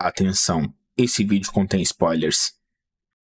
Atenção, esse vídeo contém spoilers.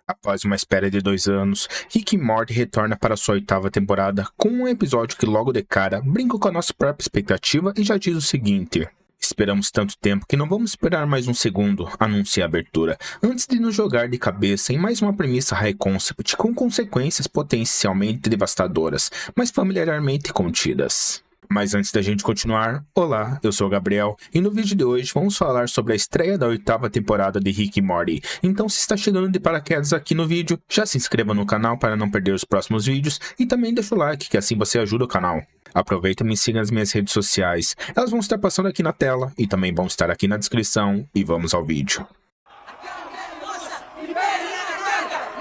Após uma espera de 2 anos, Rick e Morty retorna para sua 8ª temporada com um episódio que logo de cara brinca com a nossa própria expectativa e já diz o seguinte: esperamos tanto tempo que não vamos esperar mais um segundo, anuncia a abertura, antes de nos jogar de cabeça em mais uma premissa high concept com consequências potencialmente devastadoras, mas familiarmente contidas. Mas antes da gente continuar, olá, eu sou o Gabriel e no vídeo de hoje vamos falar sobre a estreia da 8ª temporada de Rick e Morty. Então se está chegando de paraquedas aqui no vídeo, já se inscreva no canal para não perder os próximos vídeos e também deixa o like que assim você ajuda o canal. Aproveita e me siga nas minhas redes sociais, elas vão estar passando aqui na tela e também vão estar aqui na descrição e vamos ao vídeo.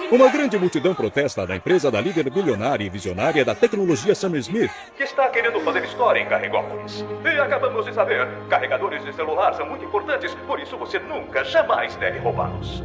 Uma grande multidão protesta da empresa da líder bilionária e visionária da tecnologia Sam Smith, que está querendo fazer história em Carregópolis. E acabamos de saber, carregadores de celular são muito importantes, por isso você nunca, jamais deve roubá-los.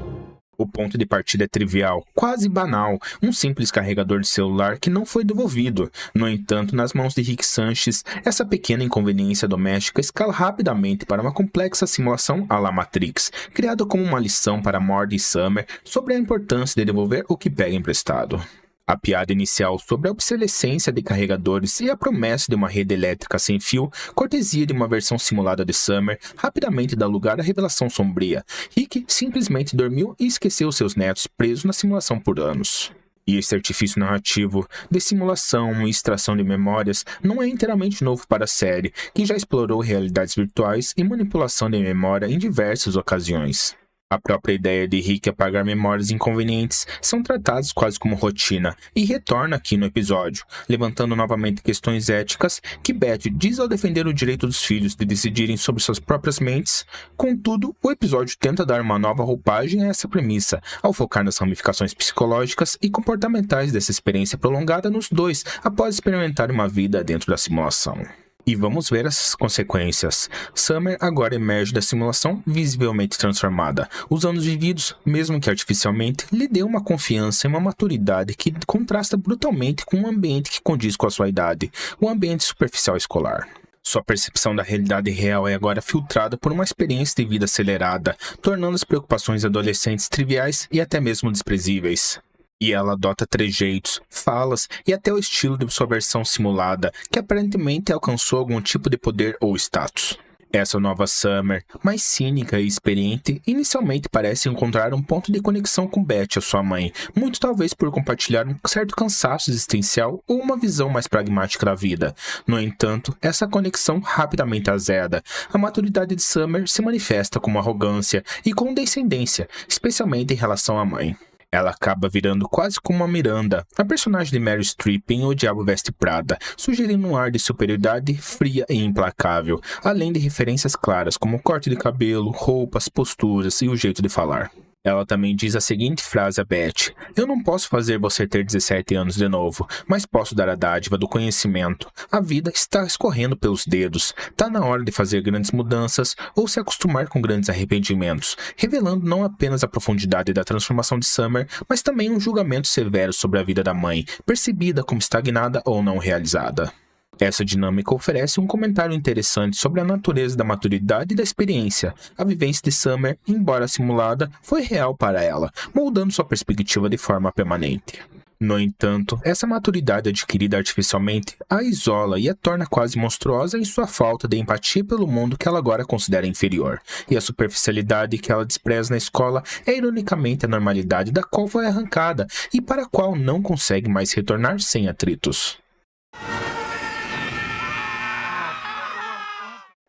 O ponto de partida é trivial, quase banal, um simples carregador de celular que não foi devolvido. No entanto, nas mãos de Rick Sanchez, essa pequena inconveniência doméstica escala rapidamente para uma complexa simulação à la Matrix, criada como uma lição para Morty e Summer sobre a importância de devolver o que pega emprestado. A piada inicial sobre a obsolescência de carregadores e a promessa de uma rede elétrica sem fio, cortesia de uma versão simulada de Summer, rapidamente dá lugar à revelação sombria. Rick simplesmente dormiu e esqueceu seus netos presos na simulação por anos. E esse artifício narrativo de simulação e extração de memórias não é inteiramente novo para a série, que já explorou realidades virtuais e manipulação de memória em diversas ocasiões. A própria ideia de Rick apagar memórias inconvenientes são tratadas quase como rotina e retorna aqui no episódio, levantando novamente questões éticas que Beth diz ao defender o direito dos filhos de decidirem sobre suas próprias mentes. Contudo, o episódio tenta dar uma nova roupagem a essa premissa, ao focar nas ramificações psicológicas e comportamentais dessa experiência prolongada nos dois após experimentar uma vida dentro da simulação. E vamos ver essas consequências. Summer agora emerge da simulação visivelmente transformada. Os anos vividos, mesmo que artificialmente, lhe deu uma confiança e uma maturidade que contrasta brutalmente com um ambiente que condiz com a sua idade, o ambiente superficial escolar. Sua percepção da realidade real é agora filtrada por uma experiência de vida acelerada, tornando as preocupações adolescentes triviais e até mesmo desprezíveis. E ela adota trejeitos, falas e até o estilo de sua versão simulada, que aparentemente alcançou algum tipo de poder ou status. Essa nova Summer, mais cínica e experiente, inicialmente parece encontrar um ponto de conexão com Beth, a sua mãe, muito talvez por compartilhar um certo cansaço existencial ou uma visão mais pragmática da vida. No entanto, essa conexão rapidamente azeda. A maturidade de Summer se manifesta como arrogância e condescendência, especialmente em relação à mãe. Ela acaba virando quase como uma Miranda, a personagem de Meryl Streep em O Diabo Veste Prada, sugerindo um ar de superioridade fria e implacável, além de referências claras como corte de cabelo, roupas, posturas e o jeito de falar. Ela também diz a seguinte frase a Beth: eu não posso fazer você ter 17 anos de novo, mas posso dar a dádiva do conhecimento. A vida está escorrendo pelos dedos. Tá na hora de fazer grandes mudanças ou se acostumar com grandes arrependimentos, revelando não apenas a profundidade da transformação de Summer, mas também um julgamento severo sobre a vida da mãe, percebida como estagnada ou não realizada. Essa dinâmica oferece um comentário interessante sobre a natureza da maturidade e da experiência. A vivência de Summer, embora simulada, foi real para ela, moldando sua perspectiva de forma permanente. No entanto, essa maturidade adquirida artificialmente a isola e a torna quase monstruosa em sua falta de empatia pelo mundo que ela agora considera inferior. E a superficialidade que ela despreza na escola é ironicamente a normalidade da qual foi arrancada e para a qual não consegue mais retornar sem atritos.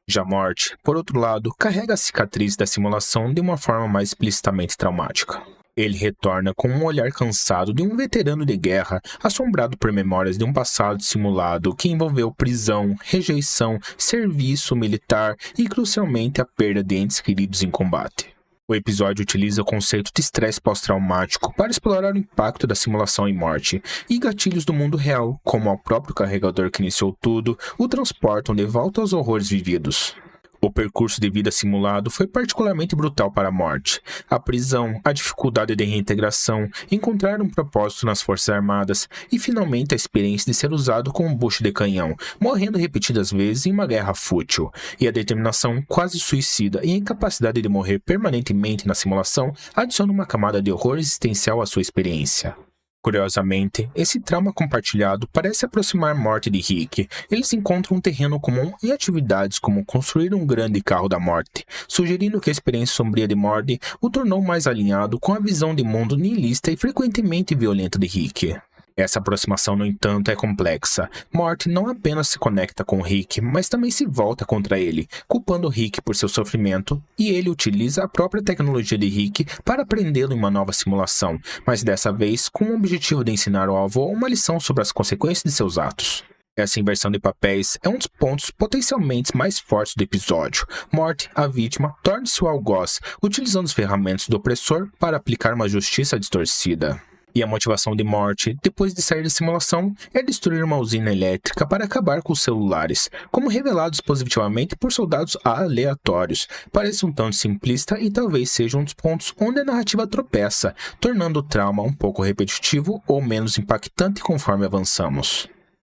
Já Morty, por outro lado, carrega a cicatriz da simulação de uma forma mais explicitamente traumática. Ele retorna com um olhar cansado de um veterano de guerra, assombrado por memórias de um passado simulado que envolveu prisão, rejeição, serviço militar e, crucialmente, a perda de entes queridos em combate. O episódio utiliza o conceito de estresse pós-traumático para explorar o impacto da simulação em Morty, e gatilhos do mundo real, como ao próprio carregador que iniciou tudo, o transportam de volta aos horrores vividos. O percurso de vida simulado foi particularmente brutal para Morty. A prisão, a dificuldade de reintegração, encontrar um propósito nas Forças Armadas e finalmente a experiência de ser usado como bucho de canhão, morrendo repetidas vezes em uma guerra fútil. E a determinação quase suicida e a incapacidade de morrer permanentemente na simulação adiciona uma camada de horror existencial à sua experiência. Curiosamente, esse trauma compartilhado parece aproximar Morty de Rick. Eles encontram um terreno comum em atividades como construir um grande carro da morte, sugerindo que a experiência sombria de Morty o tornou mais alinhado com a visão de mundo nihilista e frequentemente violenta de Rick. Essa aproximação, no entanto, é complexa. Morty não apenas se conecta com Rick, mas também se volta contra ele, culpando Rick por seu sofrimento, e ele utiliza a própria tecnologia de Rick para prendê-lo em uma nova simulação, mas dessa vez com o objetivo de ensinar ao avô uma lição sobre as consequências de seus atos. Essa inversão de papéis é um dos pontos potencialmente mais fortes do episódio. Morty, a vítima, torna-se o algoz, utilizando as ferramentas do opressor para aplicar uma justiça distorcida. E a motivação de Morty, depois de sair da simulação, é destruir uma usina elétrica para acabar com os celulares, como revelados positivamente por soldados aleatórios. Parece um tanto simplista e talvez seja um dos pontos onde a narrativa tropeça, tornando o trauma um pouco repetitivo ou menos impactante conforme avançamos.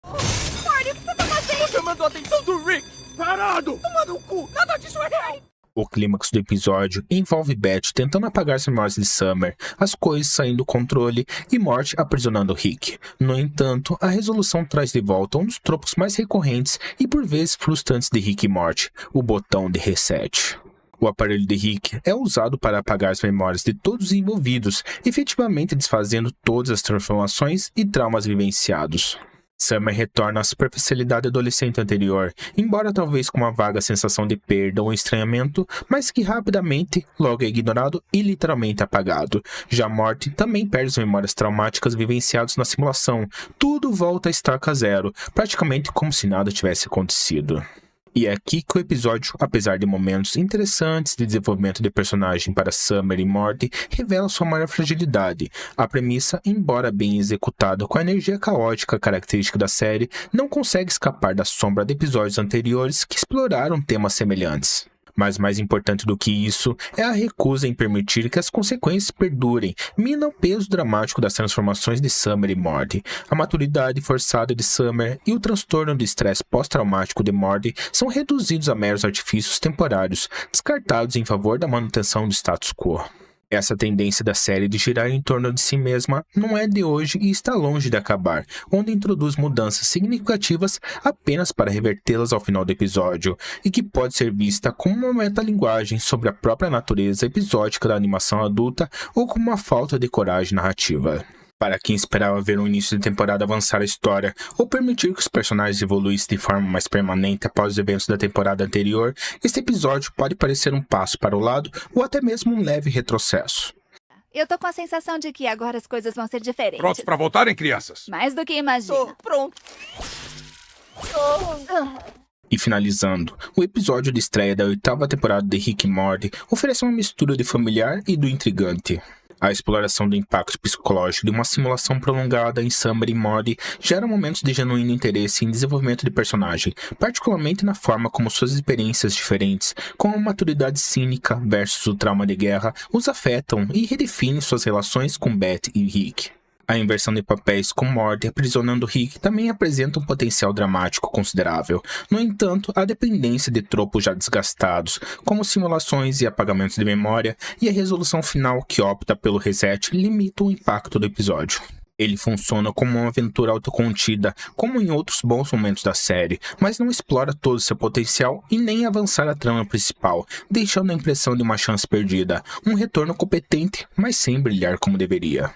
Morty, o que você tá fazendo? Chamando a atenção do Rick! Parado! Toma no cu! Nada disso é real! O clímax do episódio envolve Beth tentando apagar as memórias de Summer, as coisas saindo do controle e Morty aprisionando Rick. No entanto, a resolução traz de volta um dos tropos mais recorrentes e por vezes frustrantes de Rick e Morty, o botão de reset. O aparelho de Rick é usado para apagar as memórias de todos os envolvidos, efetivamente desfazendo todas as transformações e traumas vivenciados. Summer retorna à superficialidade adolescente anterior, embora talvez com uma vaga sensação de perda ou estranhamento, mas que rapidamente logo é ignorado e literalmente apagado. Já Morty também perde as memórias traumáticas vivenciadas na simulação. Tudo volta a estaca zero, praticamente como se nada tivesse acontecido. E é aqui que o episódio, apesar de momentos interessantes de desenvolvimento de personagem para Summer e Morty, revela sua maior fragilidade. A premissa, embora bem executada com a energia caótica característica da série, não consegue escapar da sombra de episódios anteriores que exploraram temas semelhantes. Mas mais importante do que isso é a recusa em permitir que as consequências perdurem, mina o peso dramático das transformações de Summer e Morty. A maturidade forçada de Summer e o transtorno de estresse pós-traumático de Morty são reduzidos a meros artifícios temporários, descartados em favor da manutenção do status quo. Essa tendência da série de girar em torno de si mesma não é de hoje e está longe de acabar, onde introduz mudanças significativas apenas para revertê-las ao final do episódio, e que pode ser vista como uma metalinguagem sobre a própria natureza episódica da animação adulta ou como uma falta de coragem narrativa. Para quem esperava ver o início de temporada avançar a história, ou permitir que os personagens evoluíssem de forma mais permanente após os eventos da temporada anterior, este episódio pode parecer um passo para o lado ou até mesmo um leve retrocesso. Eu tô com a sensação de que agora as coisas vão ser diferentes. Prontos para voltarem, crianças? Mais do que imagina. Tô pronto. E finalizando, o episódio de estreia da 8ª temporada de Rick e Morty oferece uma mistura de familiar e do intrigante. A exploração do impacto psicológico de uma simulação prolongada em Summer e Morty gera momentos de genuíno interesse em desenvolvimento de personagem, particularmente na forma como suas experiências diferentes, como a maturidade cínica versus o trauma de guerra, os afetam e redefinem suas relações com Beth e Rick. A inversão de papéis com Morty aprisionando Rick também apresenta um potencial dramático considerável. No entanto, a dependência de tropos já desgastados, como simulações e apagamentos de memória, e a resolução final que opta pelo reset limita o impacto do episódio. Ele funciona como uma aventura autocontida, como em outros bons momentos da série, mas não explora todo o seu potencial e nem avançar a trama principal, deixando a impressão de uma chance perdida, um retorno competente, mas sem brilhar como deveria.